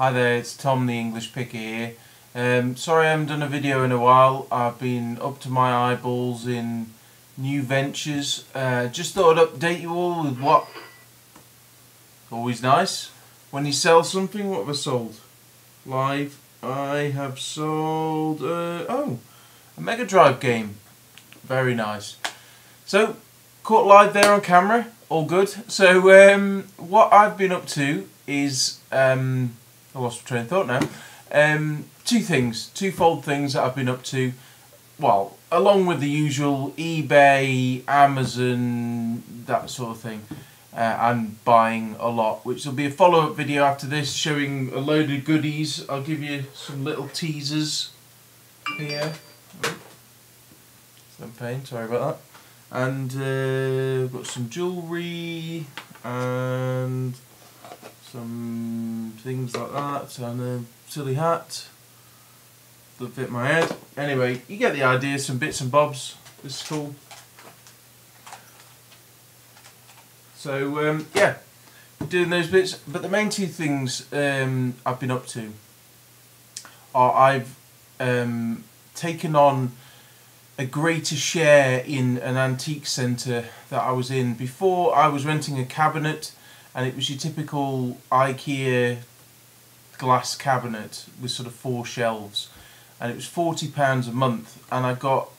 Hi there, it's Tom the English Picker here. Sorry I haven't done a video in a while. I've been up to my eyeballs in new ventures. Just thought I'd update you all with what... Always nice. When you sell something, what have I sold? Live. I have sold... a Mega Drive game. Very nice. So, caught live there on camera. All good. So, what I've been up to is... I lost my train of thought now. Twofold things that I've been up to. Well, along with the usual eBay, Amazon, that sort of thing. And buying a lot, which will be a follow-up video after this showing a load of goodies. I'll give you some little teasers here. Some pain, sorry about that. And got some jewellery and some things like that, and a silly hat that fit my head. Anyway, you get the idea, some bits and bobs. This is cool. So, yeah, doing those bits. But the main two things I've been up to are I've taken on a greater share in an antique centre that I was in. Before, I was renting a cabinet, and it was your typical IKEA glass cabinet with sort of 4 shelves, and it was £40 a month. And I've got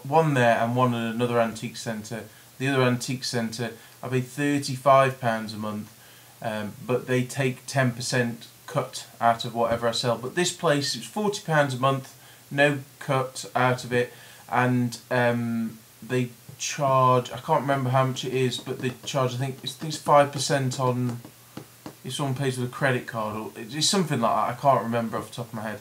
one there and one at another antique centre. The other antique centre I pay £35 a month, but they take 10% cut out of whatever I sell. But this place, it's £40 a month, no cut out of it, and they charge, I can't remember how much it is, but they charge, I think it's 5% on, if someone pays with a credit card, or it's something like that. I can't remember off the top of my head.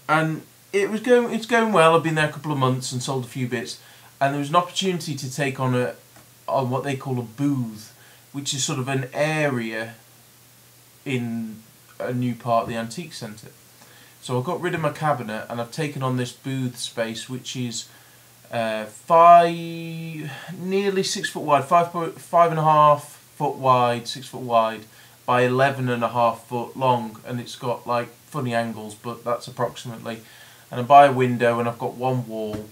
And it's going well. I've been there a couple of months and sold a few bits, and there was an opportunity to take on what they call a booth, which is sort of an area in a new part of the antique centre. So I got rid of my cabinet and I've taken on this booth space, which is nearly 6 foot wide, 5.5 foot wide, 6 foot wide, by 11.5 foot long, and it's got like funny angles, but that's approximately. And I'm by a window, and I've got one wall.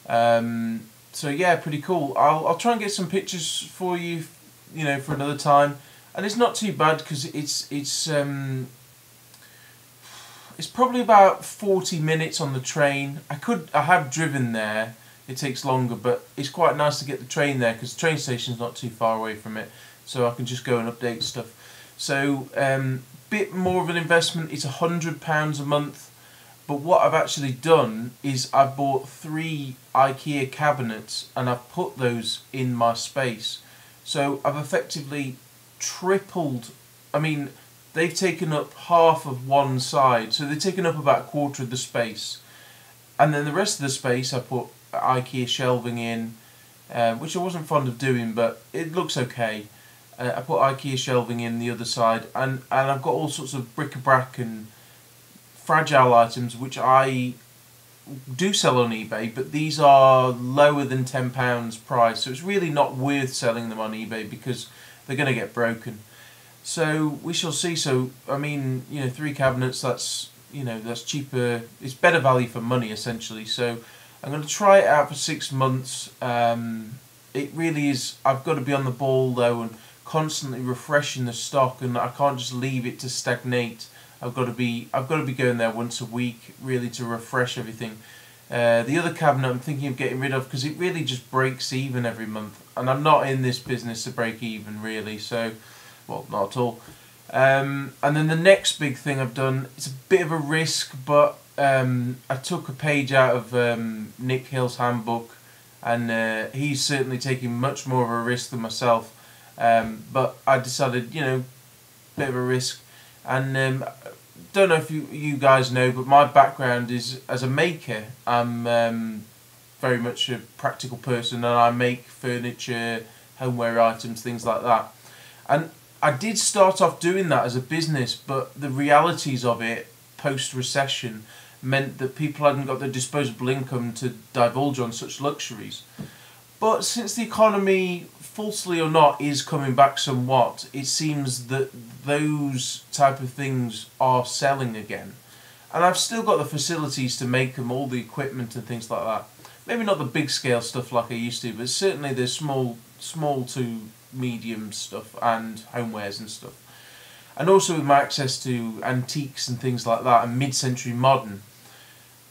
So yeah, pretty cool. I'll try and get some pictures for you, you know, for another time. And it's not too bad because it's probably about 40 minutes on the train. I have driven there. It takes longer, but it's quite nice to get the train there because the train station's not too far away from it, so I can just go and update stuff. So, bit more of an investment. It's £100 a month, but what I've actually done is I've bought 3 IKEA cabinets and I've put those in my space. So I've effectively tripled. I mean, they've taken up half of one side, so they've taken up about a quarter of the space, and then the rest of the space I put IKEA shelving in, which I wasn't fond of doing, but it looks okay. I put IKEA shelving in the other side, and I've got all sorts of bric-a-brac and fragile items which I do sell on eBay, but these are lower than £10 price, so it's really not worth selling them on eBay because they're going to get broken. So we shall see. So I mean, you know, 3 cabinets, that's, you know, that's cheaper. It's better value for money essentially. So I'm going to try it out for 6 months. It really is. I've got to be on the ball though and constantly refreshing the stock, and I can't just leave it to stagnate. I've got to be going there once a week really to refresh everything. The other cabinet I'm thinking of getting rid of because it really just breaks even every month, and I'm not in this business to break even really. So, well, not at all. And then the next big thing I've done, it's a bit of a risk, but I took a page out of Nick Hill's handbook, and he's certainly taking much more of a risk than myself. But I decided, you know, bit of a risk, and don't know if you guys know, but my background is as a maker. I'm very much a practical person, and I make furniture, homeware items, things like that. And I did start off doing that as a business, but the realities of it post-recession meant that people hadn't got the disposable income to divulge on such luxuries. But since the economy, falsely or not, is coming back somewhat, it seems that those type of things are selling again. And I've still got the facilities to make them, all the equipment and things like that. Maybe not the big scale stuff like I used to, but certainly the small to medium stuff and homewares and stuff. And also with my access to antiques and things like that and mid-century modern.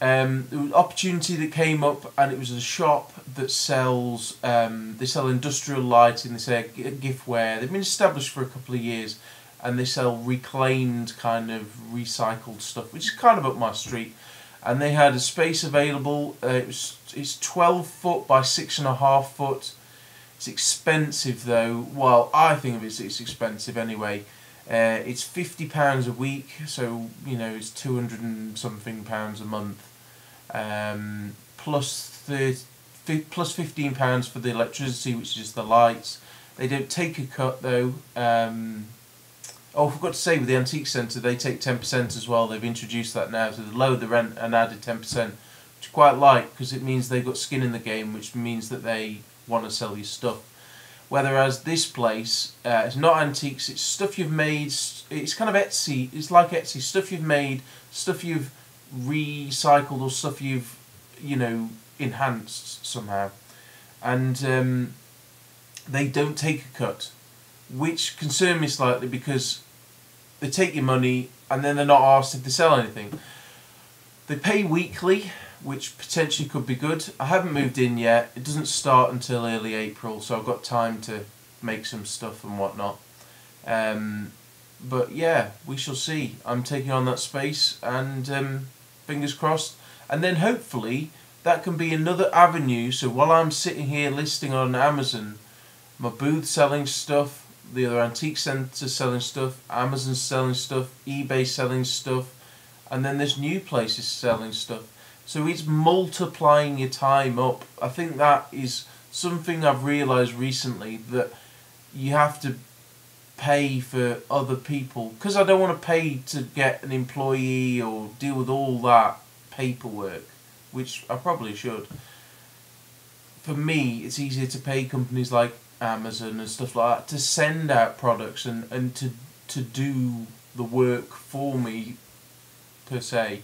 There was an opportunity that came up, and it was a shop that sells, they sell industrial lighting, they sell giftware. They've been established for a couple of years, and they sell reclaimed kind of recycled stuff, which is kind of up my street. And they had a space available. It's 12 foot by 6.5 foot. It's expensive though. Well, I think of it, it's expensive anyway. It's £50 a week, so you know it's 200 and something pounds a month. Plus £15 for the electricity, which is just the lights. They don't take a cut though. Oh, I forgot to say, with the antique centre, they take 10% as well. They've introduced that now, so they lowered the rent and added 10%, which I quite like, because it means they've got skin in the game, which means that they want to sell you stuff. Whereas this place, it's not antiques, it's stuff you've made, it's kind of Etsy, it's like Etsy, stuff you've made, stuff you've recycled, or stuff you've, you know, enhanced somehow. And they don't take a cut, which concerned me slightly, because they take your money and then they're not asked if they sell anything. They pay weekly, which potentially could be good. I haven't moved in yet. It doesn't start until early April, so I've got time to make some stuff and whatnot. But yeah, we shall see. I'm taking on that space, and fingers crossed. And then hopefully that can be another avenue. So while I'm sitting here listing on Amazon, my booth selling stuff, the other antique centre selling stuff, Amazon selling stuff, eBay selling stuff, and then this new place is selling stuff. So it's multiplying your time up. I think that is something I've realised recently, that you have to pay for other people, because I don't want to pay to get an employee or deal with all that paperwork, which I probably should. For me, it's easier to pay companies like Amazon and stuff like that to send out products and to do the work for me, per se.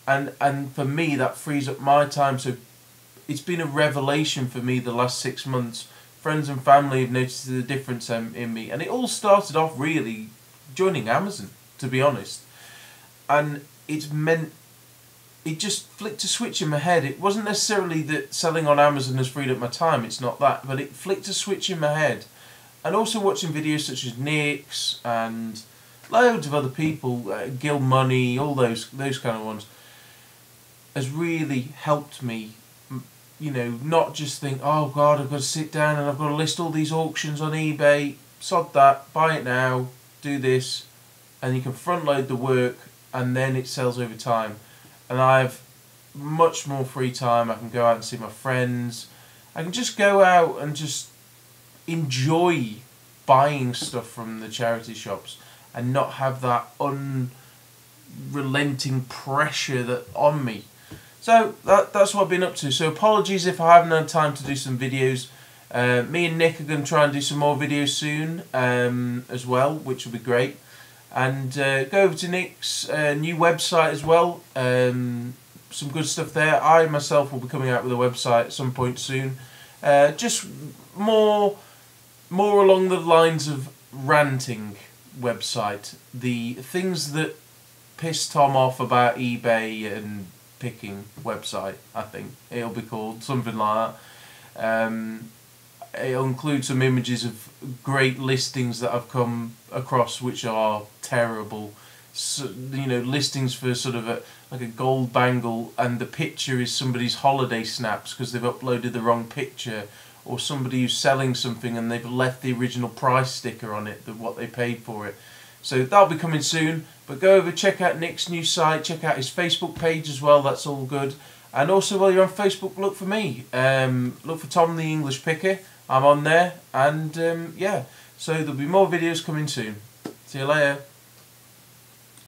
And for me, that frees up my time. So it's been a revelation for me the last 6 months. Friends and family have noticed the difference in me. And it all started off really joining Amazon, to be honest. And it's meant, it just flicked a switch in my head. It wasn't necessarily that selling on Amazon has freed up my time, it's not that. But it flicked a switch in my head. And also watching videos such as Nick's and loads of other people, Gil Money, all those kind of ones, has really helped me, you know, not just think, oh God, I've got to sit down and I've got to list all these auctions on eBay, sod that, buy it now, do this, and you can front load the work and then it sells over time. And I have much more free time. I can go out and see my friends. I can just go out and just enjoy buying stuff from the charity shops and not have that unrelenting pressure that on me. So that's what I've been up to. So apologies if I haven't had time to do some videos. Me and Nick are going to try and do some more videos soon as well, which will be great. And go over to Nick's new website as well. Some good stuff there. I myself will be coming out with a website at some point soon. Just more along the lines of ranting website. The things that piss Tom off about eBay and picking website, I think it'll be called something like that. It'll include some images of great listings that I've come across which are terrible. So, you know, listings for sort of like a gold bangle and the picture is somebody's holiday snaps because they've uploaded the wrong picture, or somebody who's selling something and they've left the original price sticker on it, what they paid for it. So that'll be coming soon. But go over, check out Nick's new site, check out his Facebook page as well, that's all good. And also while you're on Facebook, look for me. Look for Tom the English Picker. I'm on there. And yeah, so there'll be more videos coming soon. See you later.